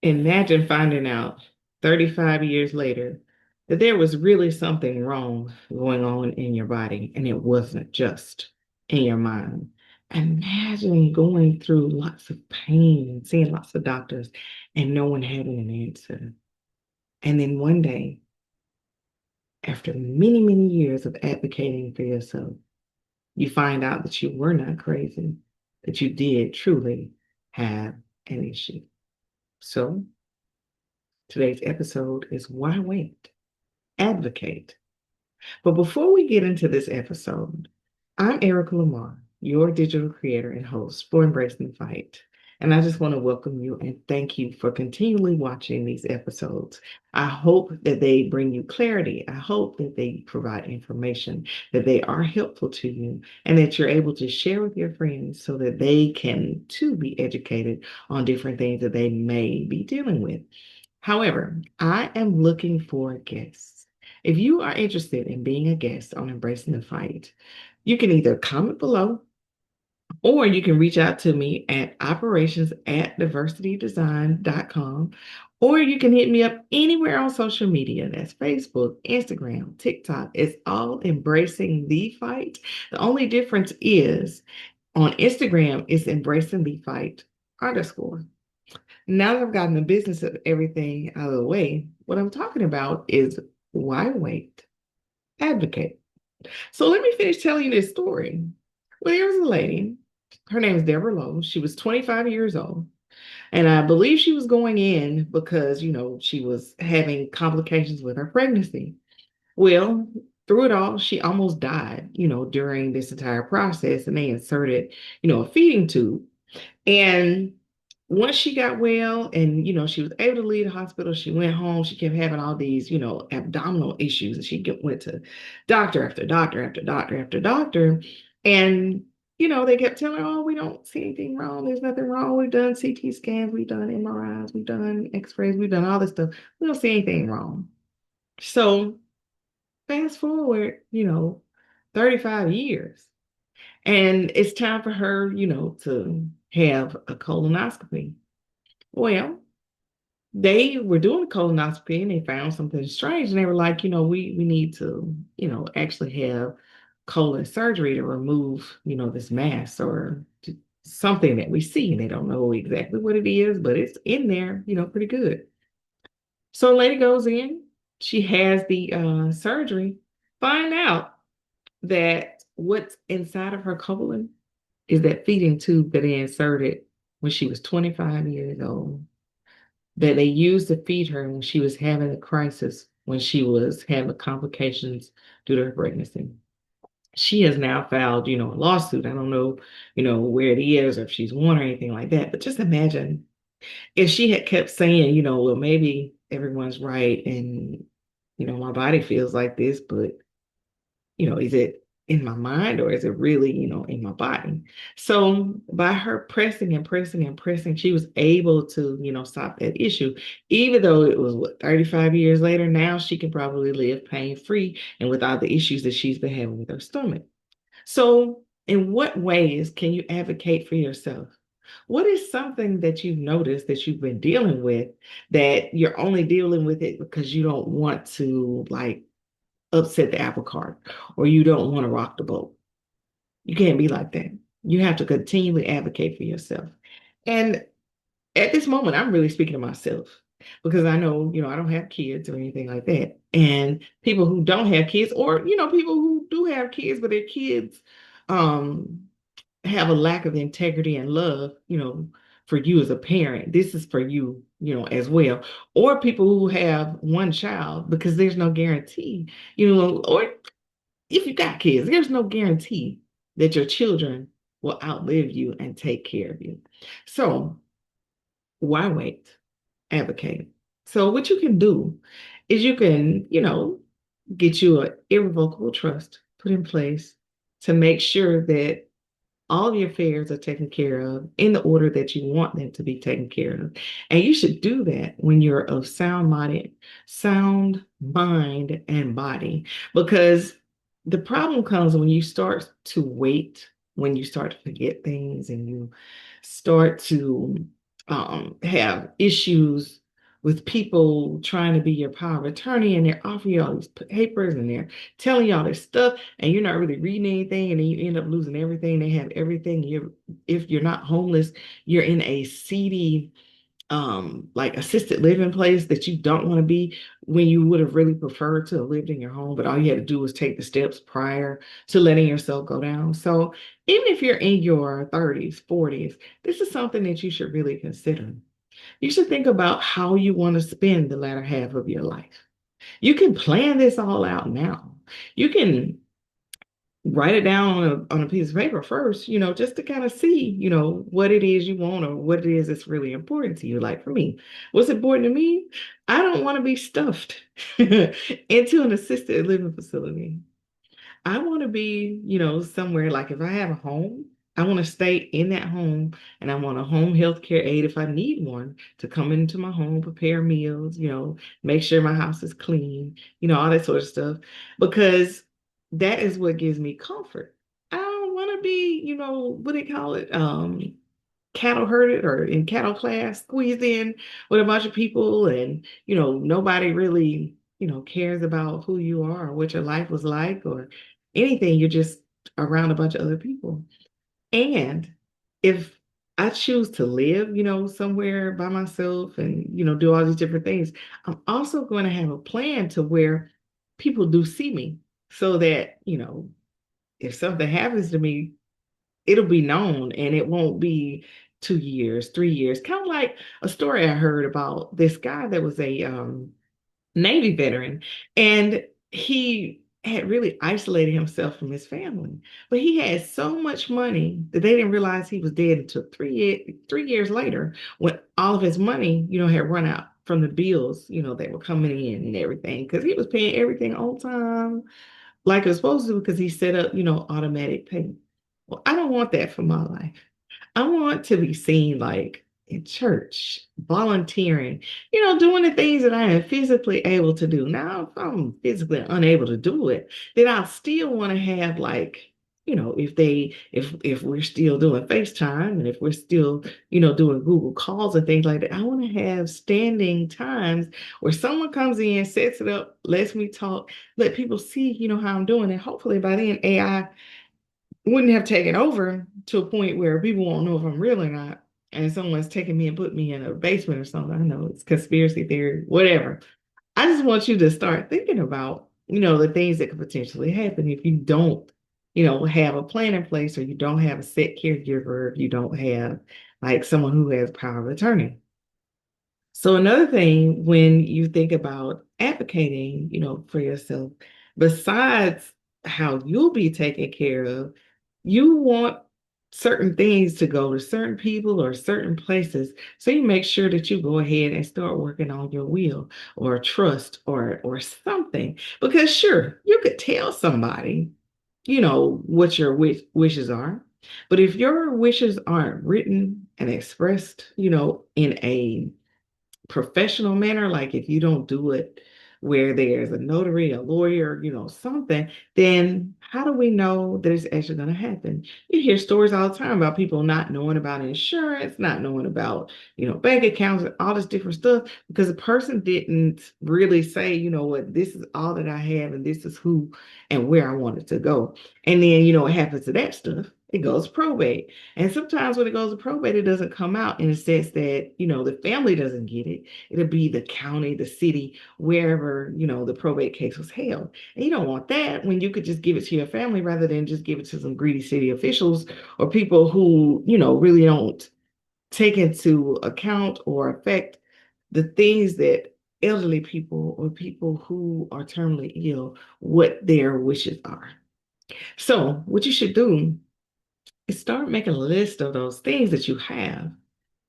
Imagine finding out 35 years later that there was really something wrong going on in your body and it wasn't just in your mind. Imagine going through lots of pain and seeing lots of doctors and no one having an answer. And then one day, after many, many years of advocating for yourself, you find out that you were not crazy, that you did truly have an issue. So, today's episode is Why Wait? Advocate. But before we get into this episode, I'm Erica Lamar, your digital creator and host for Embracing the Fight. And I just want to welcome you and thank you for continually watching these episodes. I hope that they bring you clarity. I hope that they provide information, that they are helpful to you, and that you're able to share with your friends so that they can too be educated on different things that they may be dealing with. However, I am looking for guests. If you are interested in being a guest on Embracing the Fight, you can either comment below or you can reach out to me at operations@diversitydesign.com, or you can hit me up anywhere on social media. That's Facebook, Instagram, TikTok. It's all Embracing the Fight. The only difference is on Instagram, it's Embracing the Fight underscore. Now that I've gotten the business of everything out of the way, what I'm talking about is why wait? Advocate. So let me finish telling you this story. Well, there was a lady. Her name is Deborah Lowe. She was 25 years old. And I believe she was going in because, she was having complications with her pregnancy. Well, through it all, she almost died, during this entire process. And they inserted, a feeding tube. And once she got well and, she was able to leave the hospital, she went home. She kept having all these, abdominal issues. And went to doctor after doctor after doctor after doctor. And, they kept telling her, oh, we don't see anything wrong. There's nothing wrong. We've done CT scans, we've done MRIs, we've done x-rays, we've done all this stuff. We don't see anything wrong. So fast forward, 35 years. And it's time for her, to have a colonoscopy. Well, they were doing a colonoscopy and they found something strange. And they were like, we need to, actually have colon surgery to remove, this mass or something that we see. And they don't know exactly what it is, but it's in there, pretty good. So a lady goes in, she has the surgery, find out that what's inside of her colon is that feeding tube that they inserted when she was 25 years old, that they used to feed her when she was having a crisis, when she was having complications due to her pregnancy. She has now filed, a lawsuit. I don't know, where it is or if she's won or anything like that. But just imagine if she had kept saying, well, maybe everyone's right and, my body feels like this, but is it in my mind or is it really, in my body? So by her pressing and pressing and pressing, she was able to, stop that issue. Even though it was 35 years later, now she can probably live pain-free and without the issues that she's been having with her stomach. So in what ways can you advocate for yourself? What is something that you've noticed that you've been dealing with that you're only dealing with it because you don't want to like upset the apple cart or you don't want to rock the boat? You can't be like that. You have to continually advocate for yourself. And at this moment, I'm really speaking to myself because I know, I don't have kids or anything like that. And people who don't have kids, or, people who do have kids, but their kids um, have a lack of integrity and love, for you as a parent. This is for you, as well. Or people who have one child because there's no guarantee, or if you got kids, there's no guarantee that your children will outlive you and take care of you. So why wait? Advocate. So what you can do is you can, get you an irrevocable trust put in place to make sure that all of your affairs are taken care of in the order that you want them to be taken care of. And you should do that when you're of sound mind and body, because the problem comes when you start to wait, when you start to forget things and you start to have issues with people trying to be your power of attorney, and they're offering you all these papers and they're telling you all this stuff, and you're not really reading anything, and then you end up losing everything. They have everything. If you're not homeless, you're in a seedy like assisted living place that you don't want to be, when you would have really preferred to have lived in your home, but all you had to do was take the steps prior to letting yourself go down. So even if you're in your 30s, 40s, this is something that you should really consider. You should think about how you want to spend the latter half of your life. You can plan this all out now. You can write it down on a piece of paper first, just to kind of see, what it is you want or what it is that's really important to you. Like for me, what's important to me? I don't want to be stuffed into an assisted living facility. I want to be, somewhere like if I have a home, I want to stay in that home, and I want a home health care aide if I need one to come into my home, prepare meals, make sure my house is clean, all that sort of stuff, because that is what gives me comfort. I don't want to be, what do they call it? Cattle herded or in cattle class, squeezed in with a bunch of people, and nobody really cares about who you are or what your life was like or anything. You're just around a bunch of other people. And if I choose to live, somewhere by myself and do all these different things, I'm also going to have a plan to where people do see me, so that if something happens to me, it'll be known, and it won't be 2 years, 3 years. Kind of like a story I heard about this guy that was a Navy veteran, and he had really isolated himself from his family. But he had so much money that they didn't realize he was dead until 3 years later, when all of his money, had run out from the bills, that were coming in and everything, because he was paying everything on time like it's supposed to, because he set up, automatic pay. Well, I don't want that for my life. I want to be seen like in church, volunteering, doing the things that I am physically able to do. Now, if I'm physically unable to do it, then I still want to have like, if we're still doing FaceTime, and if we're still, doing Google calls and things like that, I want to have standing times where someone comes in, sets it up, lets me talk, let people see, how I'm doing. And hopefully by then AI wouldn't have taken over to a point where people won't know if I'm real or not. And someone's taking me and put me in a basement or something. I know it's conspiracy theory, whatever. I just want you to start thinking about, the things that could potentially happen if you don't, have a plan in place, or you don't have a set caregiver, if you don't have like someone who has power of attorney. So another thing, when you think about advocating, for yourself, besides how you'll be taken care of, you want certain things to go to certain people or certain places. So you make sure that you go ahead and start working on your will or trust or something. Because sure, you could tell somebody, what your wishes are. But if your wishes aren't written and expressed, in a professional manner, like if you don't do it where there's a notary, a lawyer, something, then how do we know that it's actually going to happen? You hear stories all the time about people not knowing about insurance, not knowing about, bank accounts and all this different stuff, because the person didn't really say, what, this is all that I have, and this is who and where I want it to go. And then, what happens to that stuff? It goes to probate. And sometimes when it goes to probate, it doesn't come out in the sense that, the family doesn't get it. It'll be the county, the city, wherever, the probate case was held. And you don't want that when you could just give it to your family rather than just give it to some greedy city officials or people who, really don't take into account or affect the things that elderly people or people who are terminally ill, what their wishes are. So what you should do is start making a list of those things that you have,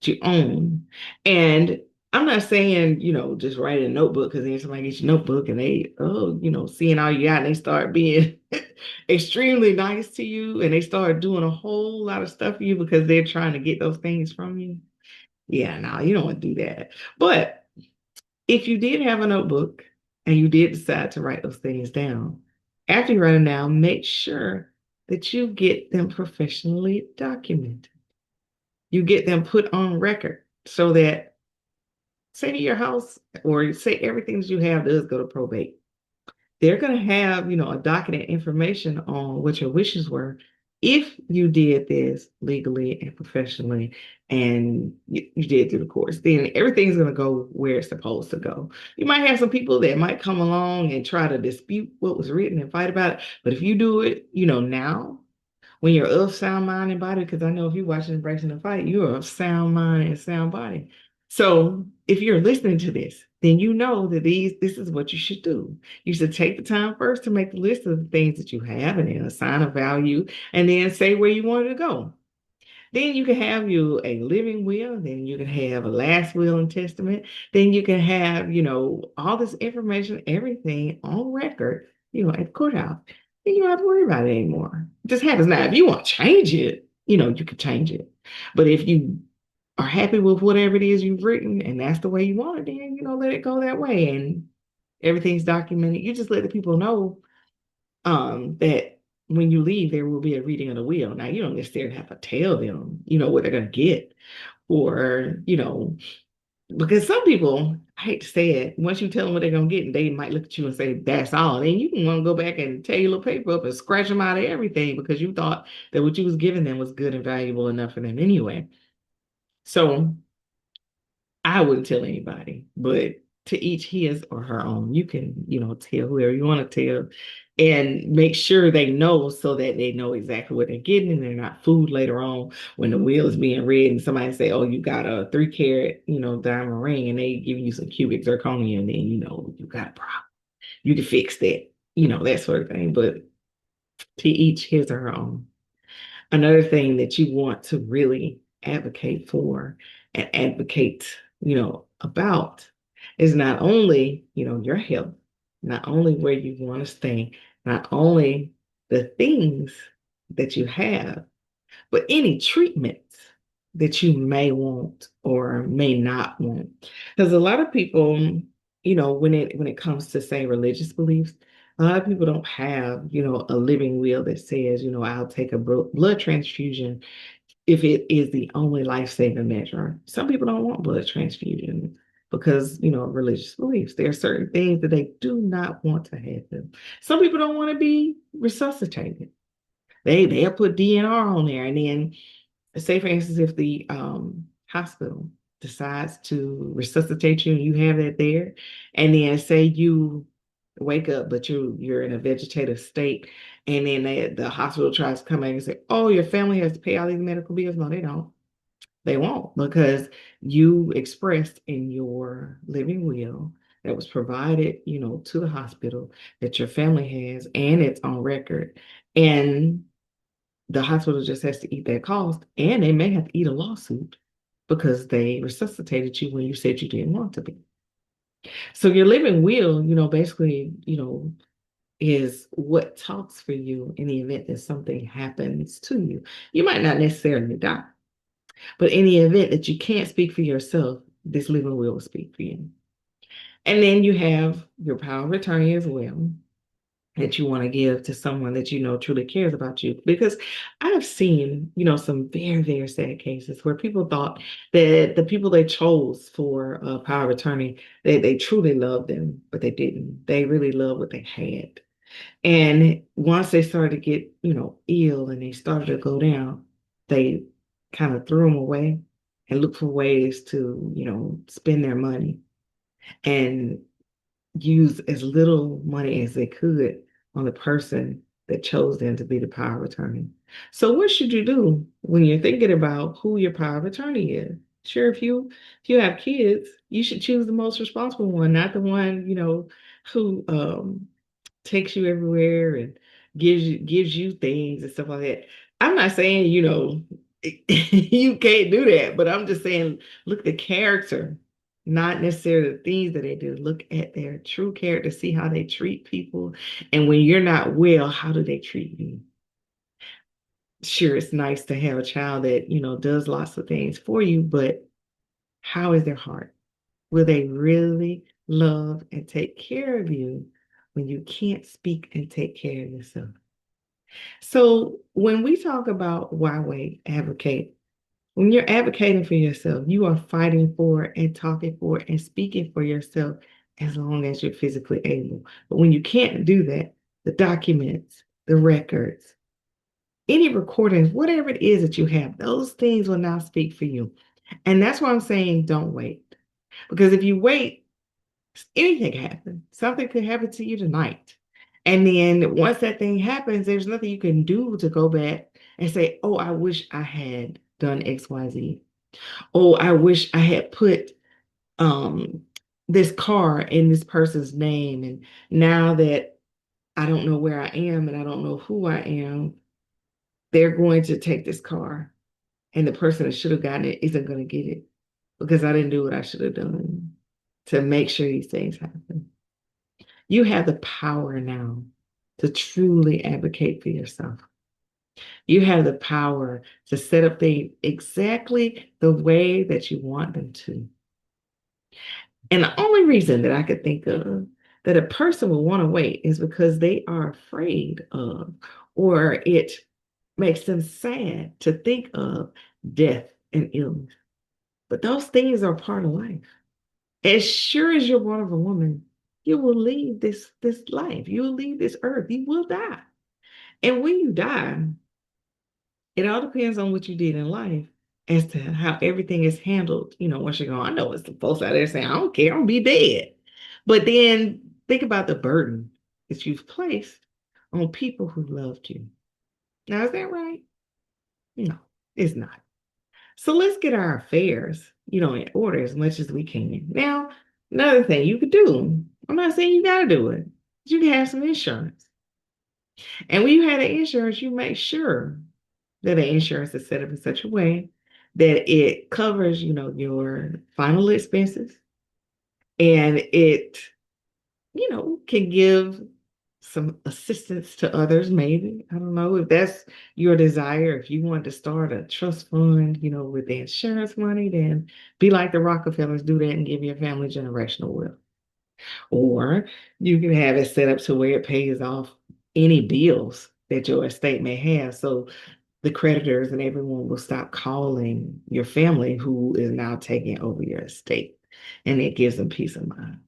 that you own. And I'm not saying, just write in a notebook, because then somebody gets your notebook and they, oh, seeing all you got, and they start being extremely nice to you, and they start doing a whole lot of stuff for you because they're trying to get those things from you. Yeah, no, you don't want to do that. But if you did have a notebook and you did decide to write those things down, after you write them down, make sure that you get them professionally documented. You get them put on record. so that say your house or say everything that you have does go to probate. They're going to have, a documented information on what your wishes were if you did this legally and professionally and you did through the courts. Then everything's going to go where it's supposed to go. You might have some people that might come along and try to dispute what was written and fight about it. But if you do it, now, when you're of sound mind and body, because I know if you're watching Embracing the Fight, you're of sound mind and sound body. So if you're listening to this, then you know that this is what you should do. You should take the time first to make the list of the things that you have and then assign a value and then say where you want it to go. Then you can have you a living will, then you can have a last will and testament, then you can have, all this information, everything on record, at the courthouse. Then you don't have to worry about it anymore. It just happens. Now, if you want to change it, you can change it. But if you are happy with whatever it is you've written and that's the way you want it, then, let it go that way. And everything's documented. You just let the people know that when you leave, there will be a reading of the will. Now, you don't necessarily have to tell them, what they're going to get, or, because some people, I hate to say it, once you tell them what they're going to get, they might look at you and say, that's all. And you can want to go back and tear your little paper up and scratch them out of everything because you thought that what you was giving them was good and valuable enough for them anyway. So I wouldn't tell anybody, but to each his or her own. You can, tell whoever you want to tell and make sure they know so that they know exactly what they're getting and they're not fooled later on when the will is being read and somebody say, oh, you got a 3 carat, diamond ring and they give you some cubic zirconia and then, you got a problem. You can fix that, that sort of thing. But to each his or her own. Another thing that you want to really advocate for and advocate, about is not only, your health, not only where you want to stay, not only the things that you have, but any treatments that you may want or may not want. Because a lot of people, when it comes to say religious beliefs, a lot of people don't have, a living will that says, I'll take a blood transfusion if it is the only life-saving measure. Some people don't want blood transfusion because, religious beliefs. There are certain things that they do not want to happen. Some people don't want to be resuscitated. They'll put DNR on there, and then say for instance, if the hospital decides to resuscitate you and you have that there, and then say you wake up, but you're in a vegetative state, and then the hospital tries to come in and say, oh, your family has to pay all these medical bills. No, they don't. They won't because you expressed in your living will that was provided, to the hospital that your family has, and it's on record. And the hospital just has to eat that cost, and they may have to eat a lawsuit because they resuscitated you when you said you didn't want to be. So your living will, basically, is what talks for you in the event that something happens to you. You might not necessarily die, but in the event that you can't speak for yourself, this living will speak for you. And then you have your power of attorney as well, that you want to give to someone that truly cares about you. Because I've seen, some very, very sad cases where people thought that the people they chose for power of attorney, they truly loved them, but they didn't. They really loved what they had. And once they started to get, ill and they started to go down, they kind of threw them away and looked for ways to, spend their money. And use as little money as they could on the person that chose them to be the power of attorney. So what should you do when you're thinking about who your power of attorney is? Sure, if you have kids, you should choose the most responsible one, not the one, who takes you everywhere and gives you things and stuff like that. I'm not saying, you can't do that, but I'm just saying look at the character, not necessarily the things that they do. Look at their true character, see how they treat people. And when you're not well, how do they treat you? Sure, it's nice to have a child that, does lots of things for you, but how is their heart? Will they really love and take care of you when you can't speak and take care of yourself? So when we talk about why we advocate, When you're advocating for yourself, you are fighting for and talking for and speaking for yourself as long as you're physically able. But when you can't do that, the documents, the records, any recordings, whatever it is that you have, those things will now speak for you. And that's why I'm saying don't wait. Because if you wait, anything can happen. Something could happen to you tonight. And then once that thing happens, there's nothing you can do to go back and say, oh, I wish I had done XYZ. Oh, I wish I had put um this car in this person's name. And now that I don't know where I am and I don't know who I am, they're going to take this car. And the person that should have gotten it isn't going to get it because I didn't do what I should have done to make sure these things happen. You have the power now to truly advocate for yourself. You have the power to set up things exactly the way that you want them to. And the only reason that I could think of that a person will want to wait is because they are afraid of, or it makes them sad to think of death and illness. But those things are part of life. As sure as you're born of a woman, you will leave this life. You will leave this earth. You will die. And when you die, it all depends on what you did in life as to how everything is handled. Once you're gone, I know it's the folks out there saying, I don't care, I'm gonna be dead. But then think about the burden that you've placed on people who loved you. Now, is that right? No, it's not. So let's get our affairs, in order as much as we can. Now, another thing you could do, I'm not saying you gotta do it, but you can have some insurance. And when you have the insurance, you make sure that the insurance is set up in such a way that it covers, your final expenses and it, can give some assistance to others, maybe. I don't know if that's your desire. If you want to start a trust fund, with the insurance money, then be like the Rockefellers, do that and give your family generational wealth. Or you can have it set up to where it pays off any bills that your estate may have. So the creditors and everyone will stop calling your family who is now taking over your estate. And it gives them peace of mind.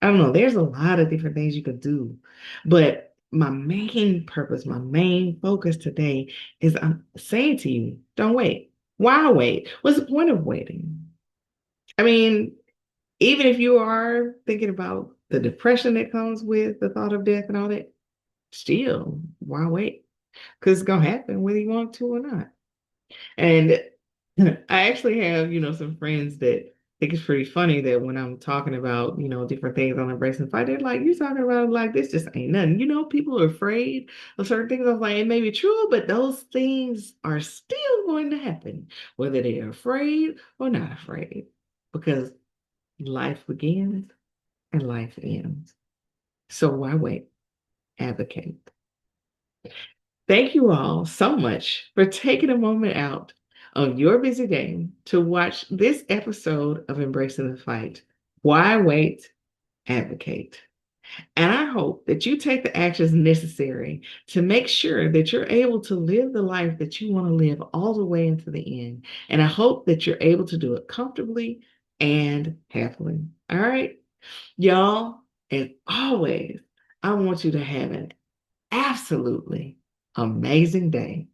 I don't know. There's a lot of different things you could do. But my main purpose, my main focus today is I'm saying to you, don't wait. Why wait? What's the point of waiting? I mean, even if you are thinking about the depression that comes with the thought of death and all that, still, why wait? Because it's going to happen whether you want to or not. And I actually have, some friends that think it's pretty funny that when I'm talking about, different things on embracing fight, they're like, you talking about like this just ain't nothing. People are afraid of certain things. I was like, it may be true, but those things are still going to happen, whether they are afraid or not afraid, because life begins and life ends. So why wait? Advocate. Thank you all so much for taking a moment out of your busy day to watch this episode of Embracing the Fight. Why wait? Advocate. And I hope that you take the actions necessary to make sure that you're able to live the life that you want to live all the way into the end. And I hope that you're able to do it comfortably and happily. All right, y'all, as always, I want you to have an absolutely amazing day.